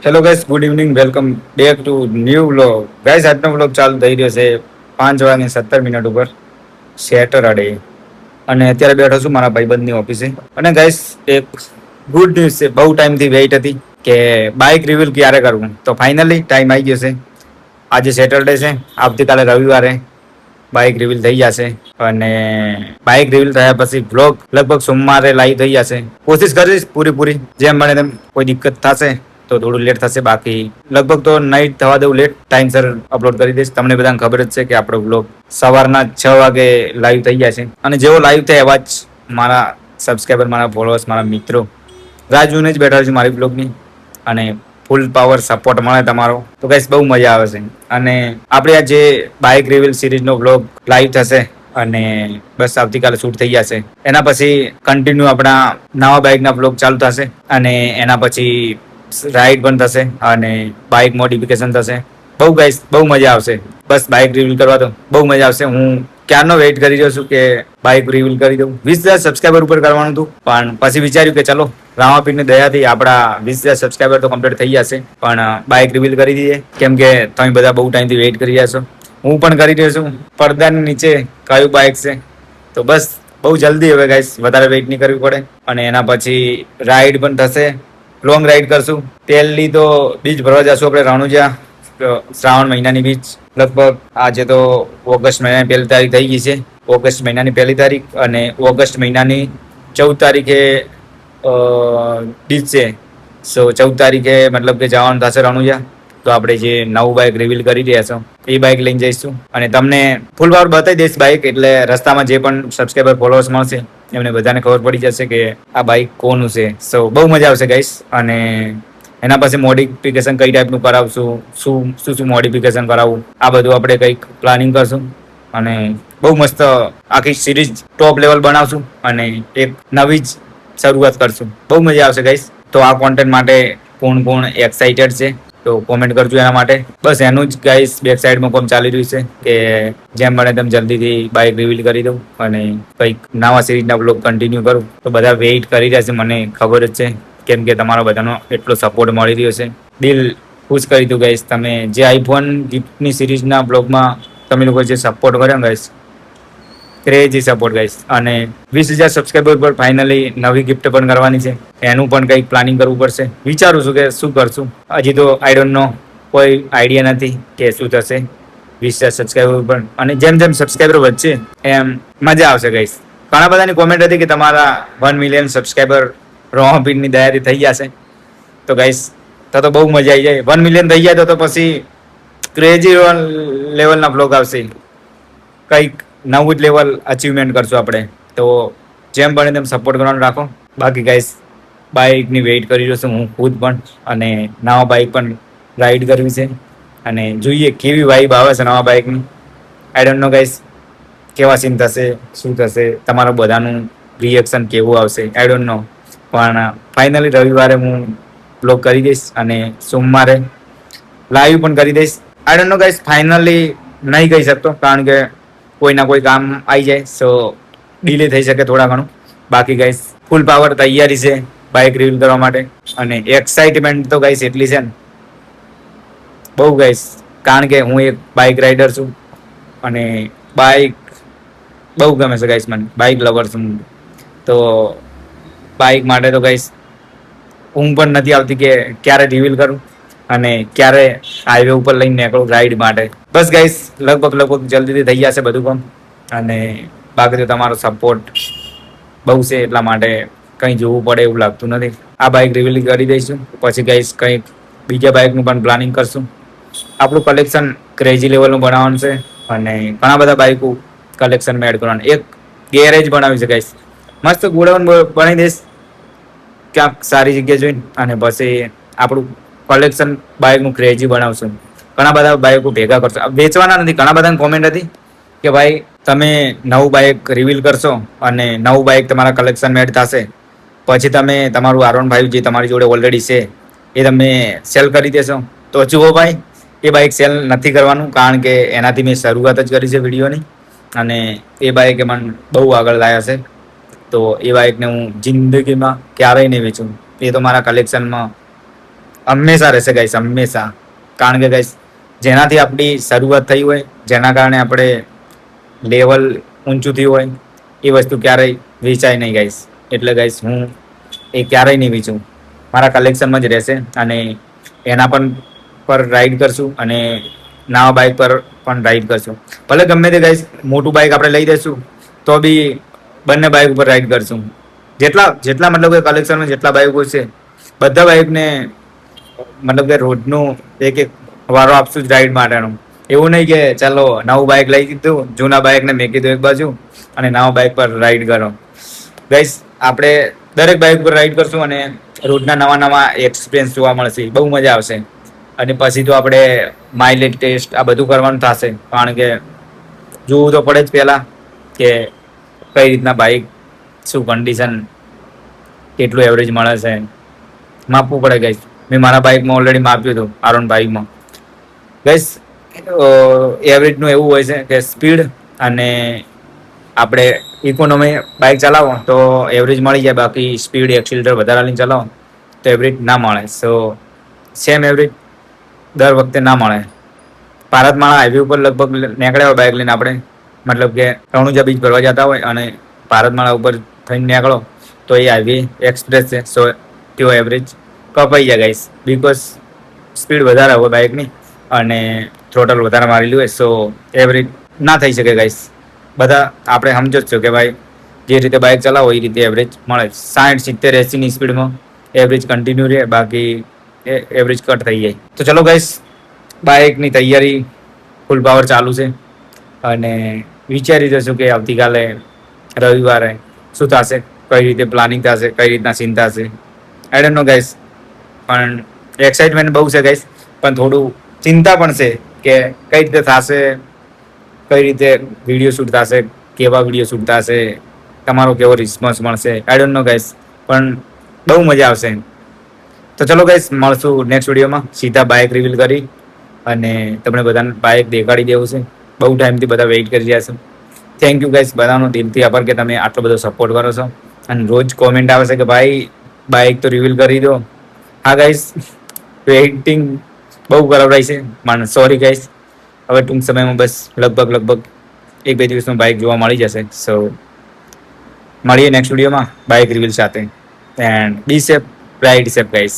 Hello guys, good evening, welcome back to new vlog. Guys, આજનો vlog ચાલુ થઈ રહ્યો છે 5:17 ઉપર સેટરડે, અને અત્યારે બેઠો છું મારા ભાઈબંધની ઓફિસે. અને ગાઈસ, એક ગુડ ન્યૂઝ છે. બહુ ટાઈમથી વેઇટ હતી કે બાઇક રિવ્યુ ક્યારે કરવું, તો ફાઇનલી ટાઈમ આવી ગયો છે. આજે સેટરડે છે, આવતીકાલે રવિવારે બાઇક રિવીલ થઈ જશે. અને બાઇક રિવીલ થયા પછી વ્લોગ લગભગ સોમવારે લાઈવ થઈ જશે. કોશિશ કરીશ પૂરી જેમ બને તેમ. કોઈ દિક્કત થશે તો થોડું લેટ થશે, બાકી લગભગ તો નાઇટ થવા દેવું લેટ, ટાઈમસર અપલોડ કરી દઈશ. તમને બધાને ખબર જ છે કે આપણો વ્લોગ સવારના 6 વાગે લાઈવ થઈ જાય છે. અને જેવો લાઈવ થાય એવા જ મારા સબસ્ક્રાઈબર, મારા ફોલોઅર્સ, મારા મિત્રો રાહ જોઈને જ બેઠા છે મારી બ્લોગની. અને ફૂલ પાવર સપોર્ટ મળે તમારો તો ગાઈસ બહુ મજા આવે છે. અને આપણે આ જે બાઇક રિવીલ સિરીઝનો વ્લોગ લાઈવ થશે અને બસ આવતીકાલે શૂટ થઈ જશે. એના પછી કન્ટિન્યુ આપણા નવા બાઇકના વ્લોગ ચાલુ થશે. અને એના પછી રાઈડ પણ થશે અને બાઇક મોડિફિકેશન થશે. બહુ ગાઈસ બહુ મજા આવશે. બસ બાઇક રિવીલ કરવા તો બહુ મજા આવશે. હું ક્યારનો વેઇટ કરી રહ્યો છું કે બાઇક રિવીલ કરી દઉં. 20,000 સબસ્ક્રાઈબર ઉપર કરવાનું હતું, પણ પછી વિચાર્યું કે ચલો રામાપીરની દયાથી આપણા 20,000 સબસ્ક્રાઈબર તો કમ્પ્લીટ થઈ જશે, પણ બાઇક રિવીલ કરી દઈએ. કેમ કે તમે બધા બહુ ટાઈમથી વેઇટ કરી રહ્યા છો, હું પણ કરી રહ્યો છું. પડદાની નીચે કયું બાઇક છે, તો બસ બહુ જલ્દી હવે ગાઈસ, વધારે વેઇટ નહીં કરવી પડે. અને એના પછી રાઈડ પણ થશે, લોંગ રાઈડ કરશું. પહેલી તો બીચ ભરવા જશું આપણે રણુજા, શ્રાવણ મહિનાની બીચ. લગભગ આજે તો ઓગસ્ટ મહિનાની 1 તારીખ થઈ ગઈ છે. ઓગસ્ટ મહિનાની 1 તારીખ અને ઓગસ્ટ મહિનાની 14 તારીખે બીચ છે. સો 14 તારીખે મતલબ કે જવાનું થશે રણુજા. તો આપણે જે નવું બાઇક રિવીલ કરી રહ્યા છો એ બાઇક લઈને જઈશું અને તમને ફૂલ પાવર બતાવી દઈશ બાઇક. એટલે રસ્તામાં જે પણ સબસ્ક્રાઈબર ફોલોઅર્સ મળશે એમને બધાને ખબર પડી જશે કે આ બાઇક કોનું છે. સો બહુ મજા આવશે ગાઈસ. અને એના પછી મોડિફિકેશન કઈ ટાઈપનું કરાવશું, શું મોડિફિકેશન કરાવવું, આ બધું આપણે કંઈક પ્લાનિંગ કરશું. અને બહુ મસ્ત આખી સિરીઝ ટોપ લેવલ બનાવશું અને એક નવી જ શરૂઆત કરશું. બહુ મજા આવશે ગાઈસ. તો આ કોન્ટેન્ટ માટે કોણ એક્સાઇટેડ છે તો કોમેન્ટ કરજો એના માટે. બસ એનું જ ગાઈસ બેક સાઈડમાં કોમ ચાલી રહ્યું છે કે જેમ બને તેમ જલ્દીથી બાઇક રિવીલ કરી દઉં અને કંઈક નવા સિરીઝના બ્લોગ કન્ટિન્યુ કરું. તો બધા વેઇટ કરી રહ્યા છે, મને ખબર જ છે, કેમ કે તમારો બધાનો એટલો સપોર્ટ મળી રહ્યો છે. દિલ ખુશ કરી દઉં ગાઈસ. તમે જે આઈફોન ગિફ્ટની સિરીઝના બ્લોગમાં તમે લોકો જે સપોર્ટ કર્યો ગાઈસ, ક્રેઝી સપોર્ટ ગાઈસ. અને 20,000 સબસ્ક્રાઈબર પર ફાઇનલી નવી ગિફ્ટ પણ કરવાની છે. એનું પણ કંઈક પ્લાનિંગ કરવું પડશે. વિચારું છું કે શું કરશું, હજી તો આઈ ડોન્ટ નો, કોઈ આઈડિયા નથી કે શું થશે 20,000 સબસ્ક્રાઈબર પર. અને જેમ જેમ સબસ્ક્રાઈબર વધશે એમ મજા આવશે ગાઈસ. ઘણા બધાની કોમેન્ટ હતી કે તમારા 1 મિલિયન સબસ્ક્રાઈબર રોમાપીરની દયાથી થઈ જશે. તો ગાઈસ તો બહુ મજા આવી જાય. 1 મિલિયન થઈ જાય તો પછી ક્રેઝી લેવલના બ્લોગ આવશે. કંઈક નવું જ લેવલ અચીવમેન્ટ કરશું આપણે. તો જેમ બને તેમ સપોર્ટ કરવાનું રાખો. બાકી ગાઈસ બાઇકની વેઇટ કરી રહ્યો છું હું ખુદ પણ. અને નવા બાઇક પણ રાઈડ કરવી છે અને જોઈએ કેવી વાઇબ આવે છે નવા બાઇકની. આઈ ડોન્ટ નો ગાઈસ કેવા સીન થશે, શું થશે, તમારું બધાનું રિએક્શન કેવું આવશે, આઈ ડોન્ટ નો. પણ ફાઇનલી રવિવારે હું બ્લોગ કરી દઈશ અને સોમવારે લાઈવ પણ કરી દઈશ. I don't know guys, finally નહીં કહી શકતો કારણ કે કોઈ ના કોઈ કામ આવી જાય, સો ડિલે થઈ શકે થોડા ઘણું. બાકી ગાઈસ ફૂલ પાવર તૈયારી છે બાઇક રિવીલ કરવા માટે. અને એક્સાઇટમેન્ટ તો ગાઈસ એટલી છે ને બહુ ગાઈસ, કારણ કે હું એક બાઇક રાઇડર છું અને બાઇક બહુ ગમે છે ગાઈસ. મને બાઇક લવર છું. તો બાઇક માટે તો ગાઈસ ઊંઘ પણ નથી આવતી કે ક્યારે રિવીલ કરું અને ક્યારે હાઈવે ઉપર લઈને નીકળું રાઈડ માટે. બસ ગાઈસ લગભગ જલ્દીથી થઈ જશે બધું કામ. અને બાકી તો તમારો સપોર્ટ બહુ છે એટલા માટે કંઈ જોવું પડે એવું લાગતું નથી. આ બાઇક રિવીલ કરી દઈશું, પછી ગાઈસ કંઈક બીજા બાઇકનું પણ પ્લાનિંગ કરશું. આપણું કલેક્શન ક્રેઝી લેવલનું બનાવવાનું છે અને ઘણા બધા બાઇકો કલેક્શનમાં એડ કરવાનું. એક ગેરેજ બનાવ્યું છે ગાઈસ, મસ્ત ગોડાઉન બનાવી દઈશ ક્યાંક સારી જગ્યાએ જોઈને. અને પછી આપણું કલેક્શન બાઇકનું ક્રેઝી બનાવશું. ઘણા બધા બાઇકો ભેગા કરશું. વેચવાના નથી. ઘણા બધાની કોમેન્ટ હતી કે ભાઈ તમે નવું બાઇક રિવીલ કરશો અને નવું બાઇક તમારા કલેક્શનમાં એડ થશે, પછી તમે તમારું R15 જે તમારી જોડે ઓલરેડી છે એ તમે સેલ કરી દેશો. તો જુઓ ભાઈ, એ બાઇક સેલ નથી કરવાનું, કારણ કે એનાથી મેં શરૂઆત જ કરી છે વિડીયોની. અને એ બાઇકે મને બહુ આગળ લાવ્યા છે. તો એ બાઇકને હું જિંદગીમાં ક્યારેય નહીં વેચું. એ તો મારા કલેક્શનમાં હંમેશા રહેશે ગાઈસ, હંમેશા. કારણ કે ગાઈસ જેનાથી આપણી શરૂઆત થઈ હોય, જેના કારણે આપણે લેવલ ઊંચું થયું હોય, એ વસ્તુ ક્યારેય વેચાય નહીં ગાઈસ. એટલે ગાઈસ હું એ ક્યારેય નહીં વેચું, મારા કલેક્શનમાં જ રહેશે. અને એના પર રાઈડ કરશું અને નવા બાઇક પર પણ રાઈડ કરશું. ભલે ગમે તે ગાઈસ મોટું બાઇક આપણે લઈ દઈશું તો બી બંને બાઇક ઉપર રાઈડ કરશું. જેટલા મતલબ કે કલેક્શનમાં જેટલા બાઇકો છે બધા બાઇકને મતલબ કે રોજનું એક વારો આપશું જ રાઈડ માટેનો. એવું નહીં કે ચાલો નવું બાઇક લઈ દીધું, જૂના બાઇકને મેં કીધું એક બાજુ અને નવા બાઇક પર રાઈડ કરો. ગાઈસ આપણે દરેક બાઇક પર રાઈડ કરશું અને રોજના નવા એક્સપિરિયન્સ જોવા મળશે, બહુ મજા આવશે. અને પછી તો આપણે માઇલેજ ટેસ્ટ આ બધું કરવાનું થશે, કારણ કે જોવું તો પડે જ પહેલાં કે કઈ રીતના બાઇક, શું કન્ડિશન, કેટલું એવરેજ મળે છે, માપવું પડે ગાઈસ. મેં મારા બાઇકમાં ઓલરેડી માપ્યું હતું, આરોન બાઇકમાં. ગાઈસ એવરેજનું એવું હોય છે કે સ્પીડ અને આપણે ઇકોનોમી બાઇક ચલાવો તો એવરેજ મળી જાય, બાકી સ્પીડ એક્સિલેટર વધારાની ચલાવો તો એવરેજ ના મળે. સો સેમ એવરેજ દર વખતે ના મળે. ભારતમાળા હાઈવે ઉપર લગભગ નીકળ્યા હોય બાઇક લઈને આપણે, મતલબ કે રણુજા બીચ ભરવા જતા હોય અને ભારતમાળા ઉપર થઈને નીકળો તો એ હાઈવે એક્સપ્રેસ છે. સો તેઓ એવરેજ કપાઈ જાય ગાઈસ, બિકોઝ સ્પીડ વધારે હોય બાઇકની અને થ્રોટલ વધારે મારેલી હોય. સો એવરેજ ના થઈ શકે ગાઈસ. બધા આપણે સમજો જ છો કે ભાઈ જે રીતે બાઇક ચલાવો એ રીતે એવરેજ મળે. 60-70-80ની સ્પીડમાં એવરેજ કન્ટિન્યુ રહે, બાકી એવરેજ કટ થઈ જાય. તો ચલો ગાઈસ, બાઇકની તૈયારી ફૂલ પાવર ચાલુ છે અને વિચારી જશું કે આવતીકાલે રવિવારે શું થશે, કઈ રીતે પ્લાનિંગ થશે, કઈ રીતના સીન થશે. આઈ ડોન્ટ નો ગાઈસ, પણ એક્સાઇટમેન્ટ બહુ છે ગાઈસ, પણ થોડું ચિંતા પણ છે કે કઈ રીતે થશે, કઈ રીતે વિડીયો શૂટ થશે, કેવા વિડીયો શૂટ થશે, તમારો કેવો રિસ્પોન્સ મળશે. આઈ ડોન્ટ નો ગાઈસ, પણ બહુ મજા આવશે. તો ચલો ગાઈસ, મળશું નેક્સ્ટ વિડીયોમાં સીધા બાઇક રિવીલ કરી અને તમને બધાને બાઇક દેખાડી દેવું છે. બહુ ટાઈમથી બધા વેઇટ કરી રહ્યા છે. થેન્ક યુ ગાઈસ, બધાનો દિલથી આભાર કે તમે આટલો બધો સપોર્ટ કરો છો. અને રોજ કોમેન્ટ આવે છે કે ભાઈ બાઇક તો રિવીલ કરી દો. હા ગાઈસ, વેઇટિંગ બહુ કરાવડાય છે મને, સોરી ગાઈસ. હવે ટૂંક સમયમાં બસ લગભગ 1-2 દિવસમાં બાઇક જોવા મળી જશે. સો મળીએ નેક્સ્ટ વિડીયોમાં બાઇક રિવીલ સાથે. And be safe, ride safe guys.